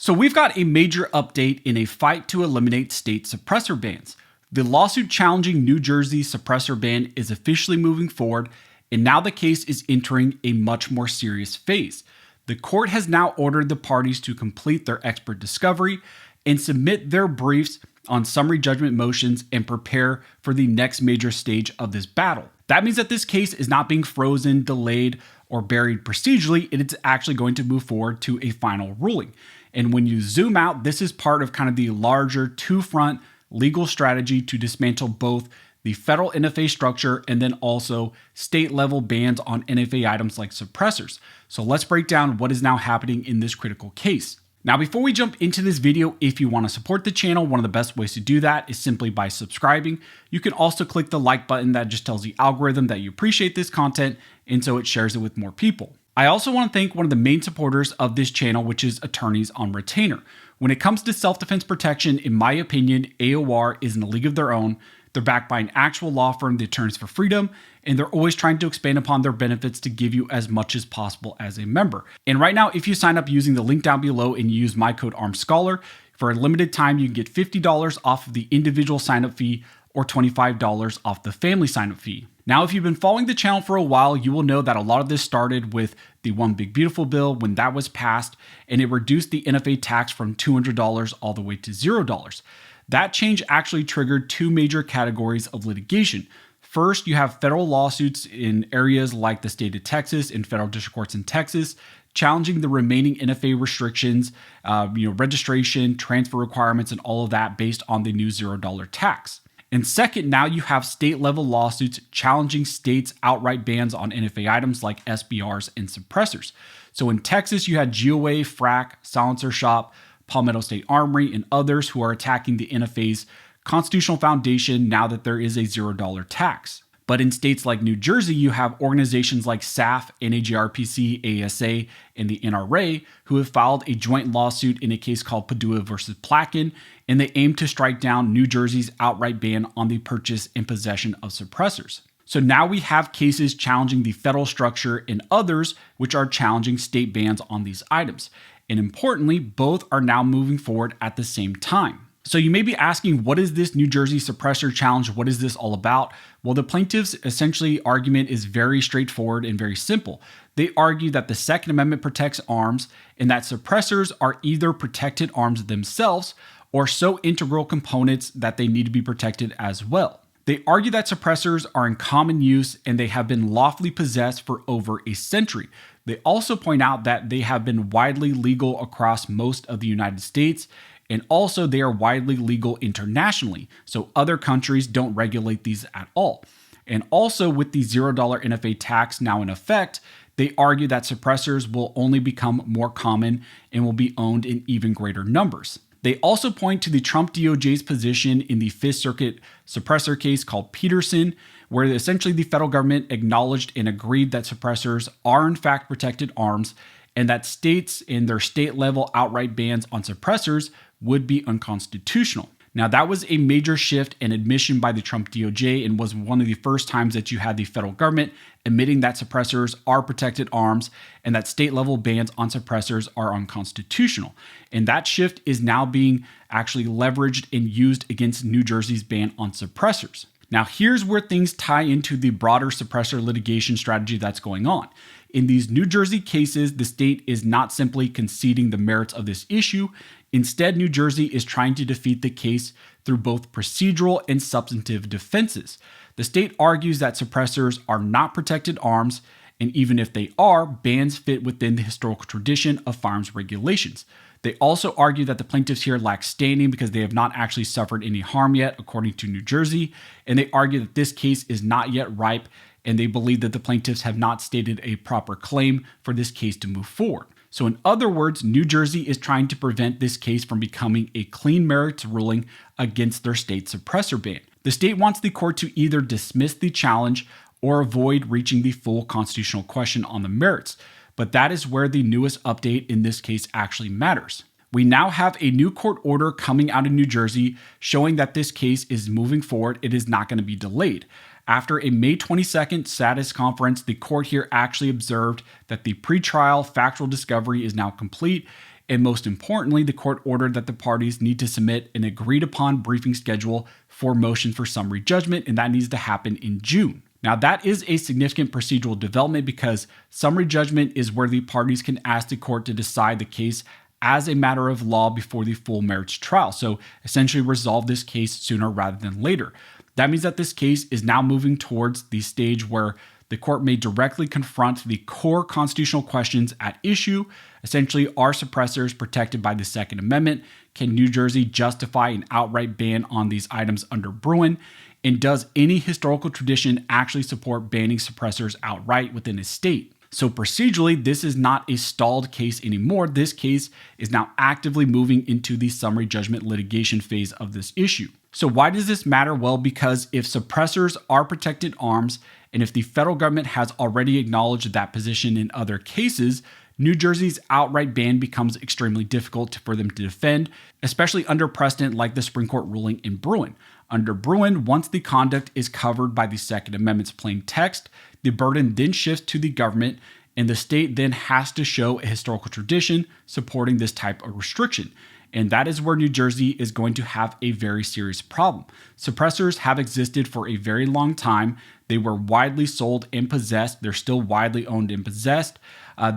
So we've got a major update in a fight to eliminate state suppressor bans. The lawsuit challenging New Jersey's suppressor ban is officially moving forward, and now the case is entering a much more serious phase. The court has now ordered the parties to complete their expert discovery and submit their briefs on summary judgment motions and prepare for the next major stage of this battle. That means that this case is not being frozen, delayed, or buried procedurally. It's actually going to move forward to a final ruling. And when you zoom out, this is part of kind of the larger two-front legal strategy to dismantle both the federal NFA structure and then also state-level bans on NFA items like suppressors. So let's break down what is now happening in this critical case. Now, before we jump into this video, if you want to support the channel, one of the best ways to do that is simply by subscribing. You can also click the like button that just tells the algorithm that you appreciate this content, and so it shares it with more people. I also want to thank one of the main supporters of this channel, which is Attorneys on Retainer. When it comes to self-defense protection, in my opinion, AOR is in a league of their own. They're backed by an actual law firm, the Attorneys for Freedom, and they're always trying to expand upon their benefits to give you as much as possible as a member. And right now, if you sign up using the link down below and you use my code ARMEDSCHOLAR, for a limited time, you can get $50 off of the individual sign-up fee or $25 off the family sign-up fee. Now, if you've been following the channel for a while, you will know that a lot of this started with the One Big Beautiful bill when that was passed, and it reduced the NFA tax from $200 all the way to $0. That change actually triggered two major categories of litigation. First, you have federal lawsuits in areas like the state of Texas and federal district courts in Texas, challenging the remaining NFA restrictions, registration, transfer requirements, and all of that based on the new $0 tax. And second, now you have state-level lawsuits challenging states' outright bans on NFA items like SBRs and suppressors. So in Texas, you had GOA, FRAC, Silencer Shop, Palmetto State Armory, and others who are attacking the NFA's constitutional foundation now that there is a $0 tax. But in states like New Jersey, you have organizations like SAF, NAGRPC, ASA, and the NRA who have filed a joint lawsuit in a case called Padua versus Placken, and they aim to strike down New Jersey's outright ban on the purchase and possession of suppressors. So now we have cases challenging the federal structure and others which are challenging state bans on these items. And importantly, both are now moving forward at the same time. So you may be asking, what is this New Jersey suppressor challenge? What is this all about? Well, the plaintiff's essentially argument is very straightforward and very simple. They argue that the Second Amendment protects arms and that suppressors are either protected arms themselves or so integral components that they need to be protected as well. They argue that suppressors are in common use and they have been lawfully possessed for over a century. They also point out that they have been widely legal across most of the United States, and also they are widely legal internationally, so other countries don't regulate these at all. And also with the $0 NFA tax now in effect, they argue that suppressors will only become more common and will be owned in even greater numbers. They also point to the Trump DOJ's position in the Fifth Circuit suppressor case called Peterson, where essentially the federal government acknowledged and agreed that suppressors are in fact protected arms and that states in their state-level outright bans on suppressors would be unconstitutional. Now, that was a major shift and admission by the Trump DOJ and was one of the first times that you had the federal government admitting that suppressors are protected arms and that state-level bans on suppressors are unconstitutional. And that shift is now being actually leveraged and used against New Jersey's ban on suppressors. Now, here's where things tie into the broader suppressor litigation strategy that's going on. In these New Jersey cases, the state is not simply conceding the merits of this issue. Instead, New Jersey is trying to defeat the case through both procedural and substantive defenses. The state argues that suppressors are not protected arms, and even if they are, bans fit within the historical tradition of firearms regulations. They also argue that the plaintiffs here lack standing because they have not actually suffered any harm yet, according to New Jersey, and they argue that this case is not yet ripe, and they believe that the plaintiffs have not stated a proper claim for this case to move forward. So in other words, New Jersey is trying to prevent this case from becoming a clean merits ruling against their state suppressor ban. The state wants the court to either dismiss the challenge or avoid reaching the full constitutional question on the merits. But that is where the newest update in this case actually matters. We now have a new court order coming out of New Jersey showing that this case is moving forward. It is not going to be delayed. After a May 22nd status conference, the court here actually observed that the pretrial factual discovery is now complete And most importantly, the court ordered that the parties need to submit an agreed upon briefing schedule for motion for summary judgment, and that needs to happen in June. Now, that is a significant procedural development because summary judgment is where the parties can ask the court to decide the case as a matter of law before the full merits trial. So essentially resolve this case sooner rather than later. That means that this case is now moving towards the stage where the court may directly confront the core constitutional questions at issue. Essentially, are suppressors protected by the Second Amendment? Can New Jersey justify an outright ban on these items under Bruin? And does any historical tradition actually support banning suppressors outright within a state? So procedurally, this is not a stalled case anymore. This case is now actively moving into the summary judgment litigation phase of this issue. So why does this matter? Well, because if suppressors are protected arms, and if the federal government has already acknowledged that position in other cases, New Jersey's outright ban becomes extremely difficult for them to defend, especially under precedent like the Supreme Court ruling in Bruin. Under Bruin, once the conduct is covered by the Second Amendment's plain text, the burden then shifts to the government, and the state then has to show a historical tradition supporting this type of restriction. And that is where New Jersey is going to have a very serious problem. Suppressors have existed for a very long time. They were widely sold and possessed. They're still widely owned and possessed.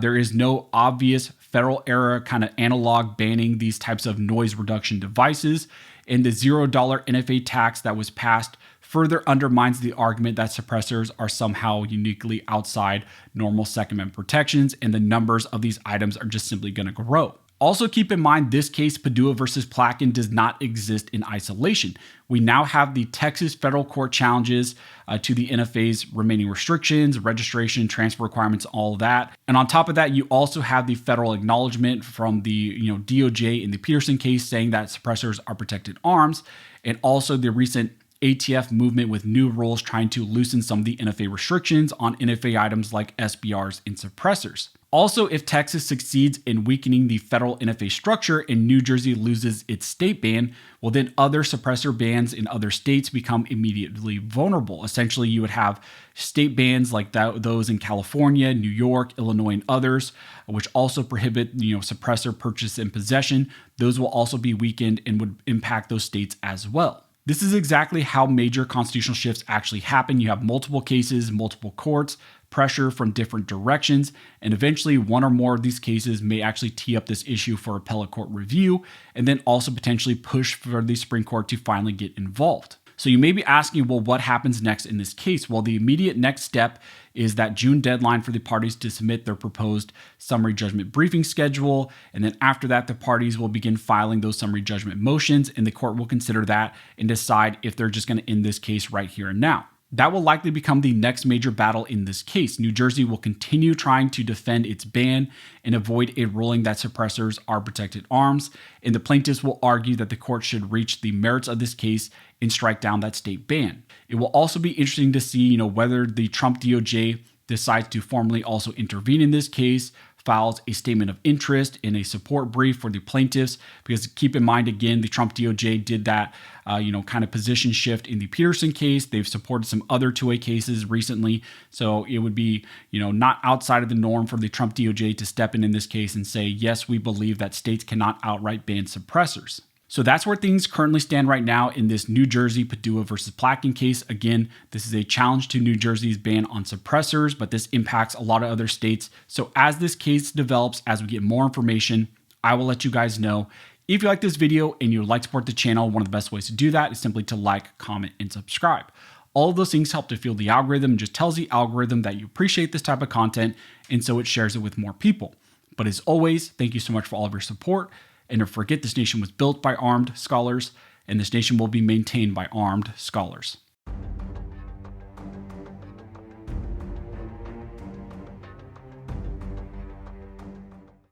There is no obvious federal era kind of analog banning these types of noise reduction devices. And the $0 NFA tax that was passed further undermines the argument that suppressors are somehow uniquely outside normal Second Amendment protections, and the numbers of these items are just simply going to grow. Also keep in mind, this case, Padua versus Plotkin, does not exist in isolation. We now have the Texas federal court challenges to the NFA's remaining restrictions, registration, transfer requirements, all of that. And on top of that, you also have the federal acknowledgement from the DOJ in the Peterson case saying that suppressors are protected arms, and also the recent ATF movement with new rules trying to loosen some of the NFA restrictions on NFA items like SBRs and suppressors. Also, if Texas succeeds in weakening the federal NFA structure and New Jersey loses its state ban, well, then other suppressor bans in other states become immediately vulnerable. Essentially, you would have state bans like those in California, New York, Illinois, and others, which also prohibit suppressor purchase and possession. Those will also be weakened and would impact those states as well. This is exactly how major constitutional shifts actually happen. You have multiple cases, multiple courts, pressure from different directions, and eventually one or more of these cases may actually tee up this issue for appellate court review, and then also potentially push for the Supreme Court to finally get involved. So you may be asking, well, what happens next in this case? Well, the immediate next step is that June deadline for the parties to submit their proposed summary judgment briefing schedule. And then after that, the parties will begin filing those summary judgment motions, and the court will consider that and decide if they're just going to end this case right here and now. That will likely become the next major battle in this case. New Jersey will continue trying to defend its ban and avoid a ruling that suppressors are protected arms, and the plaintiffs will argue that the court should reach the merits of this case and strike down that state ban. It will also be interesting to see, whether the Trump DOJ decides to formally also intervene in this case, files a statement of interest in a support brief for the plaintiffs, because keep in mind, again, the Trump DOJ did that, kind of position shift in the Peterson case. They've supported some other 2A cases recently. So it would be, not outside of the norm for the Trump DOJ to step in this case and say, yes, we believe that states cannot outright ban suppressors. So that's where things currently stand right now in this New Jersey Padua versus Plotkin case. Again, this is a challenge to New Jersey's ban on suppressors, but this impacts a lot of other states. So as this case develops, as we get more information, I will let you guys know. If you like this video and you would like to support the channel, one of the best ways to do that is simply to like, comment, and subscribe. All of those things help to fuel the algorithm and just tells the algorithm that you appreciate this type of content, and so it shares it with more people. But as always, thank you so much for all of your support. And don't forget, this nation was built by armed scholars, and this nation will be maintained by armed scholars.